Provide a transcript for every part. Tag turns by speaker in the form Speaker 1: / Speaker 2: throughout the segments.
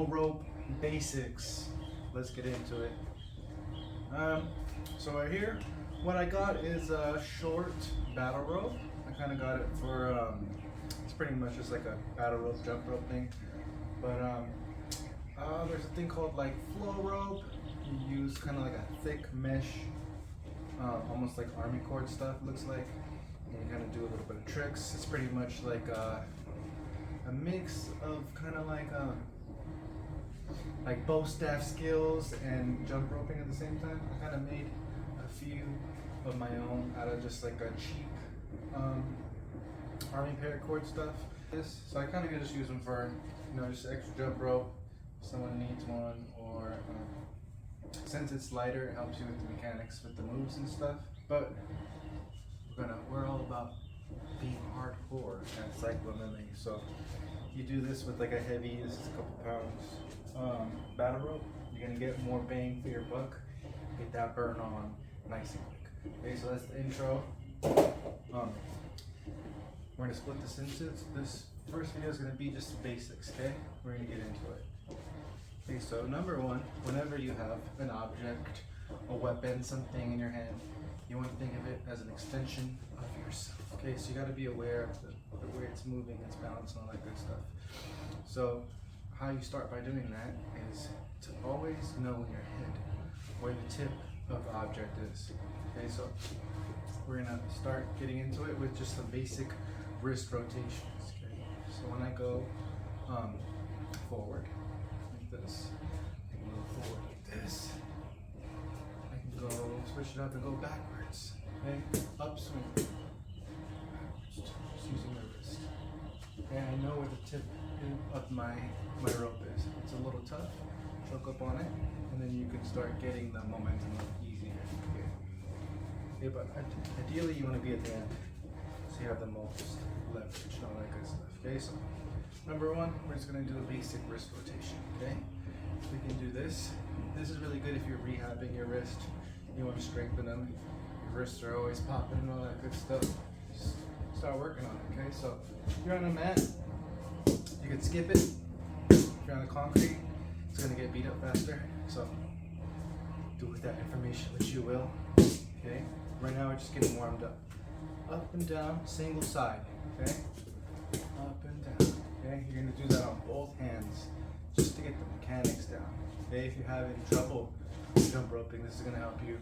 Speaker 1: little rope basics. Let's get into it. So right here, what I got is a short battle rope. I kind of got it for, it's pretty much just like a battle rope, jump rope thing. But there's a thing called like flow rope. You use kind of like a thick mesh, almost like army cord stuff looks like. And you kind of do a little bit of tricks. It's pretty much like a mix of kind of like bow staff skills and jump roping at the same time. I kind of made a few of my own out of just like a cheap army paracord stuff. So I kind of just use them for, you know, just extra jump rope if someone needs one, or since it's lighter, it helps you with the mechanics with the moves and stuff. But we're all about being hardcore at Saikou MMA. So you do this with like a heavy, this is a couple pounds battle rope, you're gonna get more bang for your buck, get that burn on nice and quick. Okay, so that's the intro. We're gonna split this into, this first video is gonna be just basics, okay? We're gonna get into it. Okay, so number one, whenever you have an object, a weapon, something in your hand, you want to think of it as an extension of yourself. Okay, so you got to be aware of the way it's moving, its balance, and all that good stuff. So how you start by doing that is to always know in your head where the tip of the object is. Okay, so we're gonna start getting into it with just some basic wrist rotations. Okay, so when I go forward like this, I can go forward like this. I can go switch it up and go backwards. Okay, upswing. Just using my wrist. Okay, I know where the tip of my rope is. It's a little tough. Choke up on it, and then you can start getting the momentum easier. Okay, but ideally you want to be at the end, so you have the most leverage and all that good stuff. Okay, so number one, we're just going to do a basic wrist rotation. Okay, we can do this. This is really good if you're rehabbing your wrist. You want to strengthen them. Your wrists are always popping and all that good stuff. Just start working on it. Okay, so if you're on a mat, you can skip it. If you're on the concrete, it's going to get beat up faster. So do with that information what you will. Okay, right now we're just getting warmed up. Up and down, single side. Okay, up and down. Okay, you're going to do that on both hands just to get the mechanics down. Okay, if you're having trouble jump roping, this is going to help you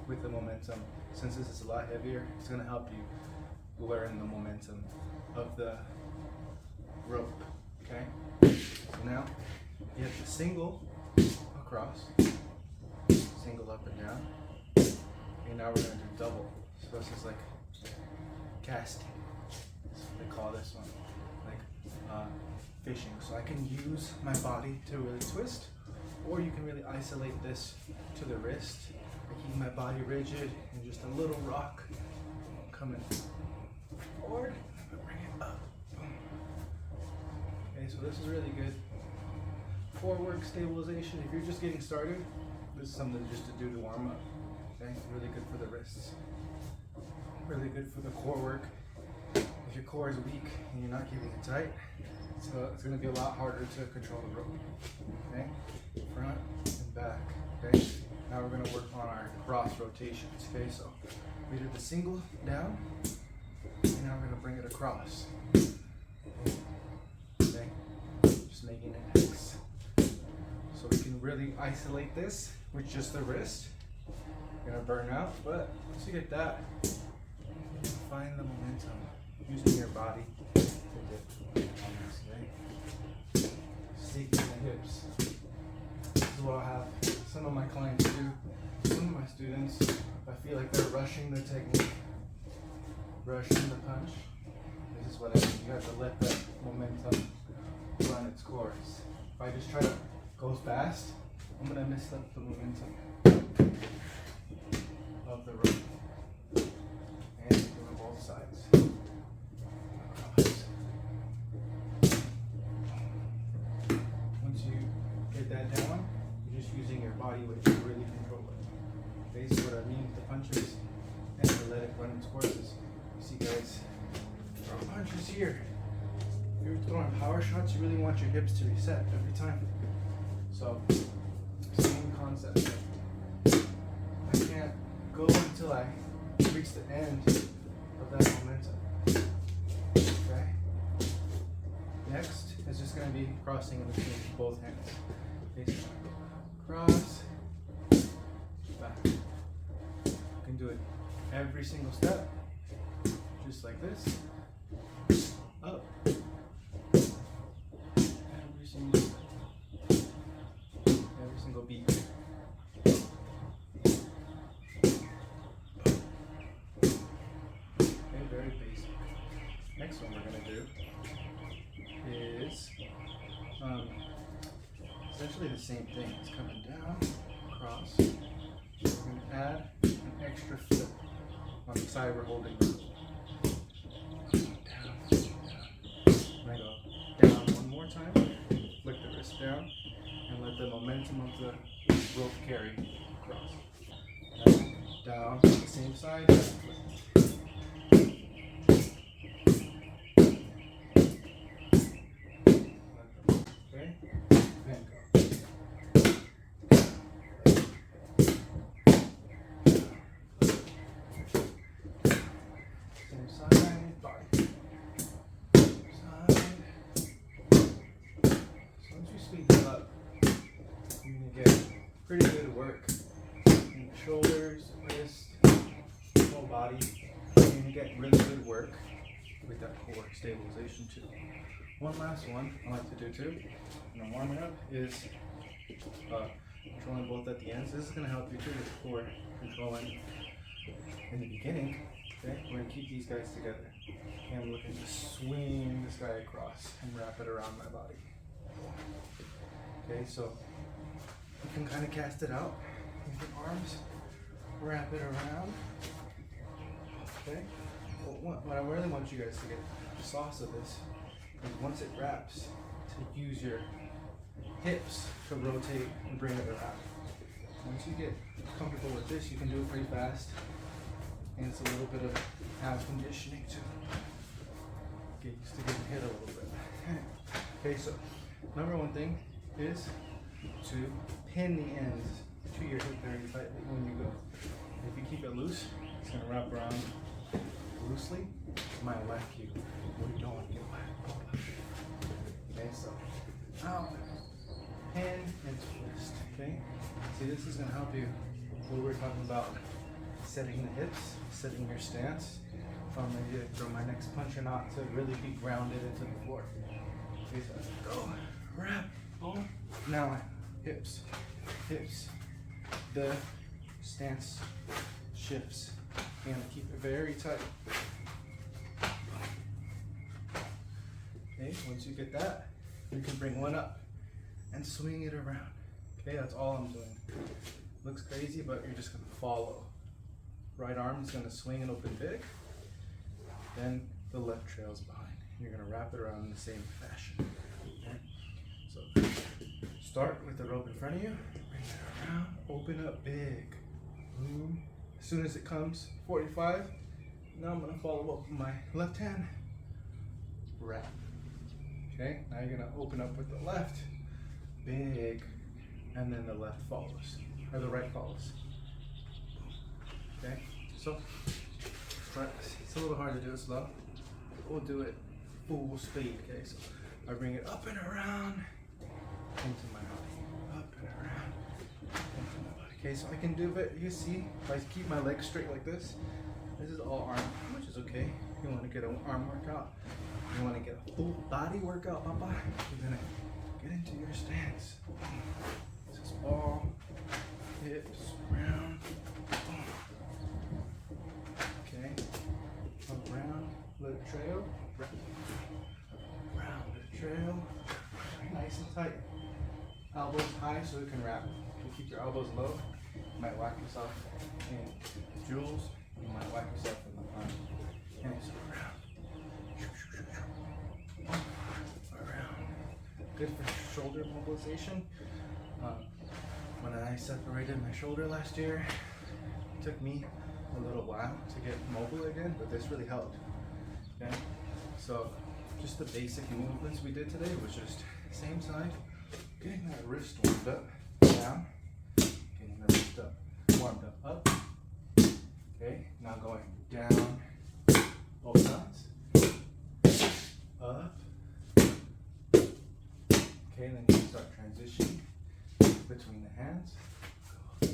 Speaker 1: with the momentum. Since this is a lot heavier, it's going to help you learn the momentum of the rope. Okay, so now you have the single across, single up and down, and now we're going to do double. So this is like casting. That's what they call this one, like fishing. So I can use my body to really twist, or you can really isolate this to the wrist. I keep my body rigid and just a little rock coming forward, bring it up. Okay, so this is really good for work stabilization. If you're just getting started, this is something just to do to warm up. Okay, really good for the wrists, really good for the core work. If your core is weak and you're not keeping it tight, so it's going to be a lot harder to control the rope. Okay, front and back. Okay, now we're going to work on our cross rotations. Okay, so we did the single down, and now we're going to bring it across. Okay, just making an X. So we can really isolate this with just the wrist. You're going to burn out, but once you get that, you can find the momentum using your body to dip. Okay, seeking the hips. This is what I have some of my clients do. Some of my students, I feel like they're rushing the technique, rushing the punch. This is what I mean. You have to let that momentum run its course. If I just try to go fast, I'm going to miss up the momentum of the rope. And doing both sides. Across. Once you get that down, you're just using your body weight to really control it. Basically what I mean with the punches, and to let it run its courses. You see guys, throw punches here. If you're throwing power shots, you really want your hips to reset every time. in both hands. Okay, so cross, back. You can do it every single step, just like this. Up. Every single step. Every single beat. Okay, very basic. Next one we're going to do is essentially the same thing. It's coming down, across. We're going to add an extra flip on the side we're holding. Down, down. I go down one more time, flick the wrist down, and let the momentum of the rope carry across. Down, the same side, flip. Okay, and go. Same side, body. Side. So once you speed that up, you're going to get pretty good work in the shoulders, wrist, whole body. You're going to get really good work with that core stabilization too. One last one I like to do too, when I'm warming up, is controlling both at the ends. This is going to help you too with core controlling in the beginning. Okay, we're going to keep these guys together. And I'm looking to swing this guy across and wrap it around my body. Okay, so you can kind of cast it out with your arms, wrap it around. Okay, well, what I really want you guys to get the sauce of this is once it wraps, to use your hips to rotate and bring it around. Once you get comfortable with this, you can do it pretty fast. And it's a little bit of ab conditioning too. Get used to getting hit a little bit. Okay, so number one thing is to pin the ends to your hip very tightly when you go. If you keep it loose, it's going to wrap around loosely. It might whack you. We don't want to get whacked. Okay, so out, pin, and twist. Okay, see, this is going to help you. What we're talking about, setting the hips, setting your stance, from maybe to throw my next punch or not, to really be grounded into the floor. Okay, so go, wrap, boom. Now hips, hips. The stance shifts. And keep it very tight. Okay, once you get that, you can bring one up and swing it around. Okay, that's all I'm doing. Looks crazy, but you're just gonna follow. Right arm is gonna swing and open big. Then the left trails behind. You're gonna wrap it around in the same fashion. Okay? So start with the rope in front of you, bring it around, open up big. Boom. As soon as it comes, 45. Now I'm gonna follow up with my left hand, wrap. Okay, now you're gonna open up with the left, big, and then the left follows, or the right follows. Okay, so it's a little hard to do it slow. We'll do it full speed. Okay, so I bring it up and around into my body, up and around into my body. Okay, so I can do it. You see, if I keep my legs straight like this, this is all arm, which is okay. You want to get an arm workout. You want to get a full body workout, Papa. You're gonna get into your stance. This is all hips round. Okay, around, let it trail, round, let it trail, nice and tight. Elbows high so it can wrap. If you keep your elbows low, you might whack yourself in jewels, you might whack yourself in the arm. And it's around. Around. Good for shoulder mobilization. When I separated my shoulder last year, it took me a little while to get mobile again, but this really helped. Okay, so just the basic movements we did today was just same side, getting that wrist warmed up, down, getting the wrist up, warmed up, okay, now going down, both sides, up, okay, Okay, and then you start transitioning between the hands. Go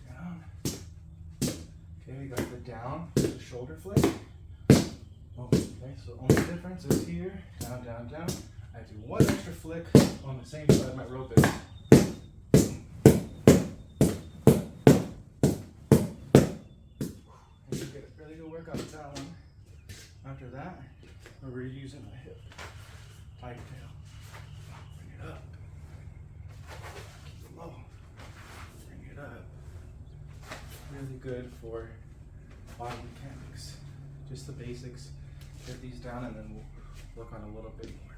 Speaker 1: down. Okay, we got the down, the shoulder flick. Okay, so only difference is here, down, down, down. I do one extra flick on the same side my rope is. And you get a really good workout with that one. After that, we're using my hip. Tight tail. Bring it up. Keep it low. Bring it up. Really good for body mechanics. Just the basics. Get these down and then we'll work on a little bit more.